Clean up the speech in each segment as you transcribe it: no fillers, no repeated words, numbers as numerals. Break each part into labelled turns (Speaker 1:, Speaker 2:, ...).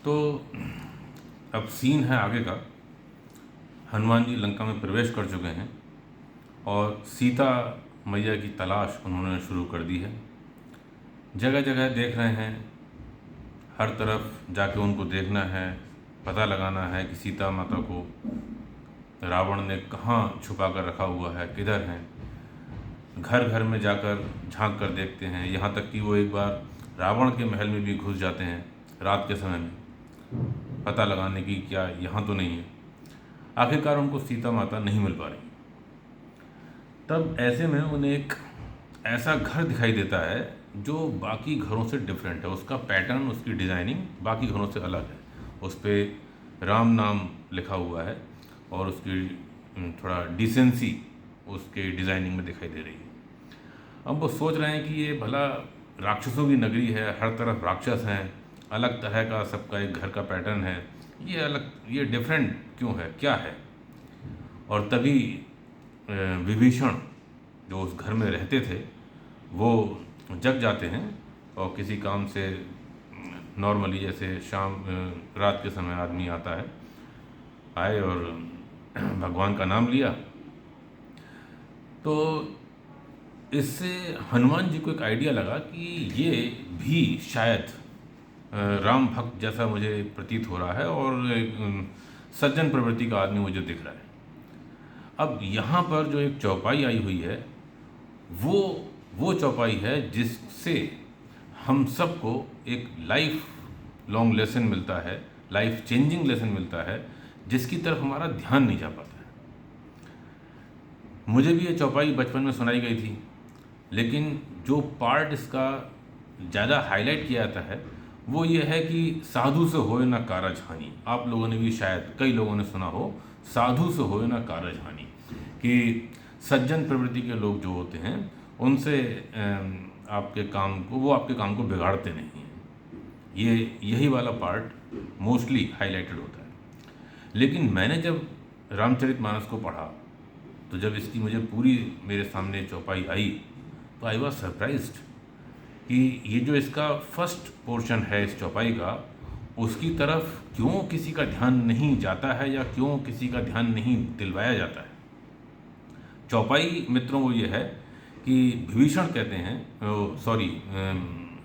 Speaker 1: तो अब सीन है आगे का। हनुमान जी लंका में प्रवेश कर चुके हैं और सीता मैया की तलाश उन्होंने शुरू कर दी है। जगह जगह देख रहे हैं, हर तरफ जाके उनको देखना है, पता लगाना है कि सीता माता को रावण ने कहाँ छुपा कर रखा हुआ है, किधर है। घर घर में जाकर झांक कर देखते हैं, यहाँ तक कि वो एक बार रावण के महल में भी घुस जाते हैं रात के समय में, पता लगाने की क्या यहाँ तो नहीं है। आखिरकार उनको सीता माता नहीं मिल पा रही। तब ऐसे में उन्हें एक ऐसा घर दिखाई देता है जो बाकी घरों से डिफरेंट है। उसका पैटर्न, उसकी डिज़ाइनिंग बाकी घरों से अलग है। उस पर राम नाम लिखा हुआ है और उसकी थोड़ा डिसेंसी उसके डिज़ाइनिंग में दिखाई दे रही है। अब वो सोच रहे हैं कि ये भला राक्षसों की नगरी है, हर तरफ राक्षस हैं, अलग तरह का सबका एक घर का पैटर्न है, ये अलग, ये डिफरेंट क्यों है, क्या है। और तभी विभीषण जो उस घर में रहते थे वो जग जाते हैं और किसी काम से, नॉर्मली जैसे शाम रात के समय आदमी आता है, आए और भगवान का नाम लिया। तो इससे हनुमान जी को एक आइडिया लगा कि ये भी शायद राम भक्त जैसा मुझे प्रतीत हो रहा है और एक सज्जन प्रवृत्ति का आदमी मुझे दिख रहा है। अब यहाँ पर जो एक चौपाई आई हुई है वो चौपाई है जिससे हम सबको एक लाइफ लॉन्ग लेसन मिलता है, लाइफ चेंजिंग लेसन मिलता है, जिसकी तरफ हमारा ध्यान नहीं जा पाता है। मुझे भी ये चौपाई बचपन में सुनाई गई थी, लेकिन जो पार्ट इसका ज़्यादा हाईलाइट किया जाता है वो ये है कि साधु से होए ना कारज हानि। आप लोगों ने भी शायद कई लोगों ने सुना हो, साधु से होए ना कारज हानि, कि सज्जन प्रवृत्ति के लोग जो होते हैं उनसे आपके काम को, वो आपके काम को बिगाड़ते नहीं हैं। यही वाला पार्ट मोस्टली हाईलाइटेड होता है। लेकिन मैंने जब रामचरितमानस को पढ़ा तो जब इसकी मुझे पूरी मेरे सामने चौपाई आई तो आई वॉज सरप्राइज्ड कि ये जो इसका फर्स्ट पोर्शन है इस चौपाई का, उसकी तरफ क्यों किसी का ध्यान नहीं जाता है या क्यों किसी का ध्यान नहीं दिलवाया जाता है। चौपाई मित्रों वो ये है कि विभीषण कहते हैं, सॉरी,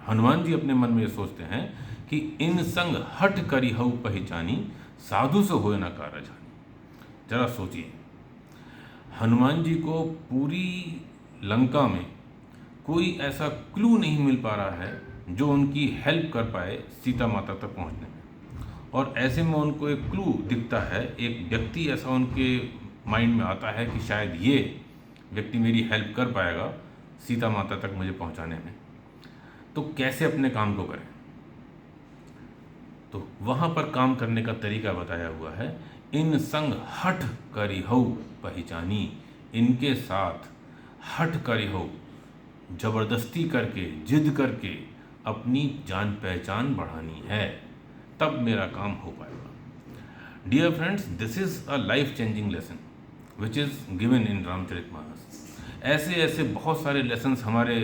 Speaker 1: हनुमान जी अपने मन में ये सोचते हैं कि इन संग हट करी हऊ पहचानी, साधु से होए ना कारज हानि। जरा सोचिए, हनुमान जी को पूरी लंका में कोई ऐसा क्लू नहीं मिल पा रहा है जो उनकी हेल्प कर पाए सीता माता तक पहुंचने में। और ऐसे में उनको एक क्लू दिखता है, एक व्यक्ति ऐसा उनके माइंड में आता है कि शायद ये व्यक्ति मेरी हेल्प कर पाएगा सीता माता तक मुझे पहुंचाने में। तो कैसे अपने काम को करें, तो वहाँ पर काम करने का तरीका बताया हुआ है। इन संग हठ करी हऊ पहचानी, इनके साथ हठ करी हऊ, जबरदस्ती करके, जिद करके अपनी जान पहचान बढ़ानी है, तब मेरा काम हो पाएगा। Dear friends, this is a life changing lesson which is given in Ramcharitmanas. ऐसे ऐसे बहुत सारे लेसन्स हमारे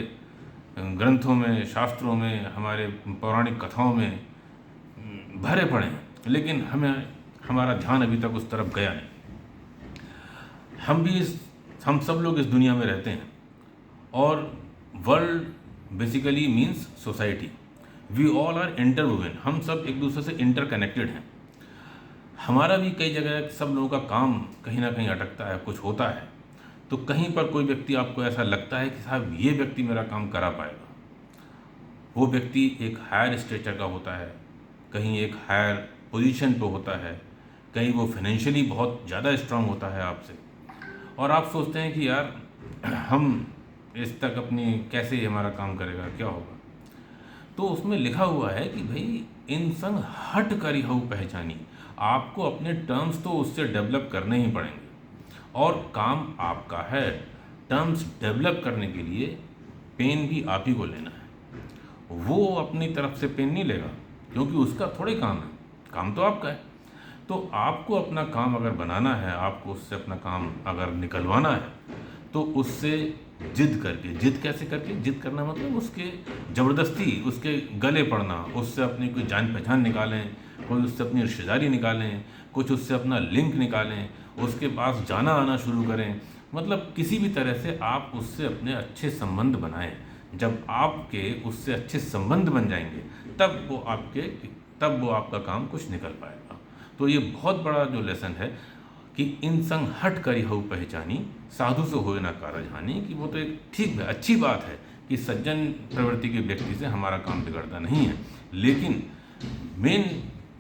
Speaker 1: ग्रंथों में, शास्त्रों में, हमारे पौराणिक कथाओं में भरे पड़े हैं, लेकिन हमारा ध्यान अभी तक उस तरफ गया नहीं। हम सब लोग इस दुनिया में रहते हैं और world basically means society. We all are interwoven, हम सब एक दूसरे से इंटरकनेक्टेड हैं। हमारा भी कई जगह सब लोगों का काम कहीं ना कहीं अटकता है, कुछ होता है, तो कहीं पर कोई व्यक्ति आपको ऐसा लगता है कि साहब ये व्यक्ति मेरा काम करा पाएगा। वो व्यक्ति एक हायर स्टेचर का होता है, कहीं एक हायर पोजीशन पे होता है, कहीं वो फाइनेंशियली बहुत ज़्यादा स्ट्रांग होता है आपसे, और आप सोचते हैं कि यार हम इस तक अपनी कैसे हमारा काम करेगा, क्या होगा। तो उसमें लिखा हुआ है कि भाई इन संग हट करी हऊ पहचानी, आपको अपने टर्म्स तो उससे डेवलप करने ही पड़ेंगे और काम आपका है। टर्म्स डेवलप करने के लिए पेन भी आप ही को लेना है। वो अपनी तरफ से पेन नहीं लेगा क्योंकि उसका थोड़े काम है, काम तो आपका है। तो आपको अपना काम अगर बनाना है, आपको उससे अपना काम अगर निकलवाना है, तो उससे जिद करके, जिद कैसे करके, जिद करना मतलब उसके ज़बरदस्ती उसके गले पड़ना, उससे अपनी कोई जान पहचान निकालें, कोई उससे अपनी रिश्तेदारी निकालें, कुछ उससे अपना लिंक निकालें, उसके पास जाना आना शुरू करें, मतलब किसी भी तरह से आप उससे अपने अच्छे संबंध बनाएं। जब आपके उससे अच्छे संबंध बन जाएंगे तब वो आपका काम कुछ निकल पाएगा। तो ये बहुत बड़ा जो लेसन है कि इन संग हट करी हऊ पहचानी, साधु से होए ना कारज हानि, कि वो तो एक ठीक है, अच्छी बात है कि सज्जन प्रवृत्ति के व्यक्ति से हमारा काम बिगड़ता नहीं है, लेकिन मेन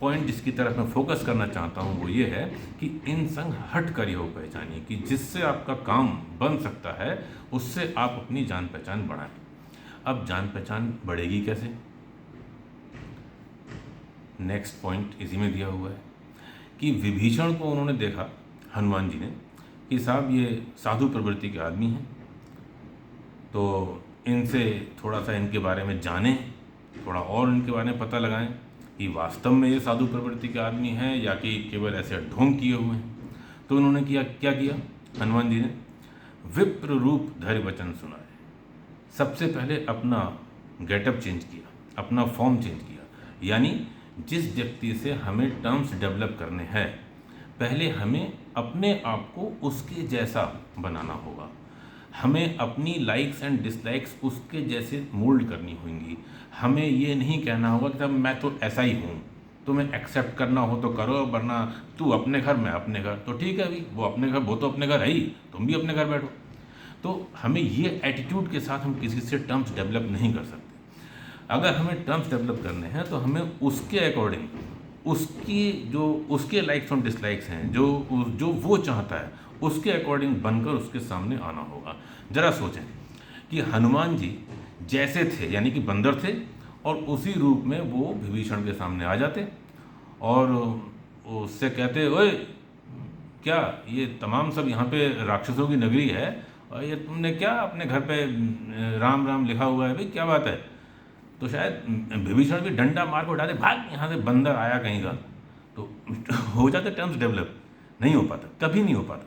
Speaker 1: पॉइंट जिसकी तरफ मैं फोकस करना चाहता हूँ वो ये है कि इन संग हट करी हो पहचानी, कि जिससे आपका काम बन सकता है उससे आप अपनी जान पहचान बढ़ाएं। अब जान पहचान बढ़ेगी कैसे? नेक्स्ट पॉइंट इसी में दिया हुआ है कि विभीषण को उन्होंने देखा, हनुमान जी ने, कि साहब ये साधु प्रवृत्ति के आदमी हैं, तो इनसे थोड़ा सा इनके बारे में जानें, थोड़ा और इनके बारे में पता लगाएं कि वास्तव में ये साधु प्रवृत्ति के आदमी हैं या कि केवल ऐसे ढोंग किए हुए हैं। तो उन्होंने क्या किया हनुमान जी ने? विप्र रूप धरि वचन सुनाए। सबसे पहले अपना गेटअप चेंज किया, अपना फॉर्म चेंज किया। यानी जिस व्यक्ति से हमें टर्म्स डेवलप करने हैं, पहले हमें अपने आप को उसके जैसा बनाना होगा। हमें अपनी लाइक्स एंड डिसलाइक्स उसके जैसे मोल्ड करनी होंगी। हमें ये नहीं कहना होगा कि मैं तो ऐसा ही हूँ, तुम्हें एक्सेप्ट करना हो तो करो, वरना तू अपने घर मैं अपने घर। तो ठीक है भाई, वो अपने घर, वो तो अपने घर है ही, तुम भी अपने घर बैठो। तो हमें ये एटीट्यूड के साथ हम किसी से टर्म्स डेवलप नहीं कर सकते। अगर हमें टर्म्स डेवलप करने हैं तो हमें उसके अकॉर्डिंग, उसके लाइक्स और डिसलाइक्स हैं, जो वो चाहता है, उसके अकॉर्डिंग बनकर उसके सामने आना होगा। जरा सोचें कि हनुमान जी जैसे थे, यानी कि बंदर थे, और उसी रूप में वो विभीषण के सामने आ जाते और उससे कहते, ओए क्या ये तमाम सब यहाँ पे राक्षसों की नगरी है, और ये तुमने क्या अपने घर पे राम राम लिखा हुआ है भाई, क्या बात है? तो शायद विभीषण भी डंडा मार को उठाते, भाग यहाँ से, बंदर आया कहीं का। तो हो जाते टर्म्स डेवलप। नहीं हो पाता, कभी नहीं हो पाता।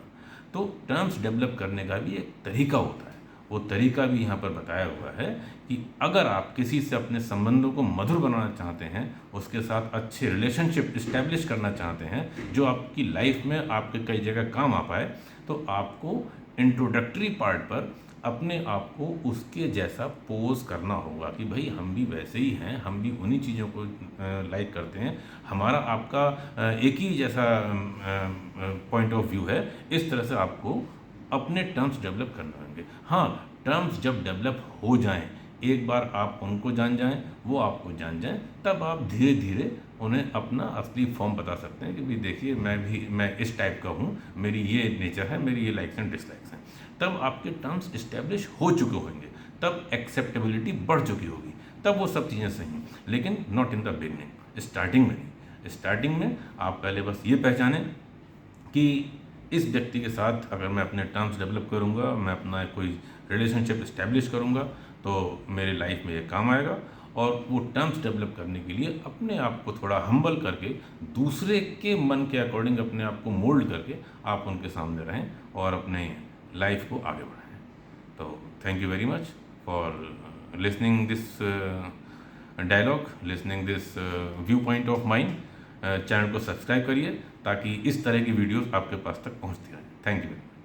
Speaker 1: तो टर्म्स डेवलप करने का भी एक तरीका होता है, वो तरीका भी यहाँ पर बताया हुआ है कि अगर आप किसी से अपने संबंधों को मधुर बनाना चाहते हैं, उसके साथ अच्छे रिलेशनशिप इस्टेब्लिश करना चाहते हैं, जो आपकी लाइफ में आपके कई जगह काम आ पाए, तो आपको इंट्रोडक्टरी पार्ट पर अपने आप को उसके जैसा पोज करना होगा कि भाई हम भी वैसे ही हैं, हम भी उन्हीं चीज़ों को लाइक करते हैं, हमारा आपका एक ही जैसा पॉइंट ऑफ व्यू है। इस तरह से आपको अपने टर्म्स डेवलप करने होंगे। हाँ, टर्म्स जब डेवलप हो जाएं, एक बार आप उनको जान जाएं, वो आपको जान जाएं, तब आप धीरे धीरे उन्हें अपना असली फॉर्म बता सकते हैं कि भाई देखिए मैं इस टाइप का हूँ, मेरी ये नेचर है, मेरी ये लाइक्स एंड डिसलाइक्स हैं। तब आपके टर्म्स इस्टेब्लिश हो चुके होंगे, तब एक्सेप्टेबिलिटी बढ़ चुकी होगी, तब वो सब चीज़ें सही हैं। लेकिन not in the beginning, starting में नहीं। स्टार्टिंग में आप पहले बस ये पहचानें कि इस व्यक्ति के साथ अगर मैं अपने टर्म्स डेवलप करूँगा, मैं अपना कोई रिलेशनशिप इस्टेब्लिश करूँगा, तो मेरे लाइफ में ये काम आएगा। और वो टर्म्स डेवलप करने के लिए अपने आप को थोड़ा हम्बल करके, दूसरे के मन के अकॉर्डिंग अपने आप को मोल्ड करके आप उनके सामने रहें और अपने लाइफ को आगे बढ़ाएं। तो thank you very much for listening this dialogue, listening this view point of mind. Channel को सब्सक्राइब करिए ताकि इस तरह की वीडियोस आपके पास तक पहुंचती रहें। Thank you very much.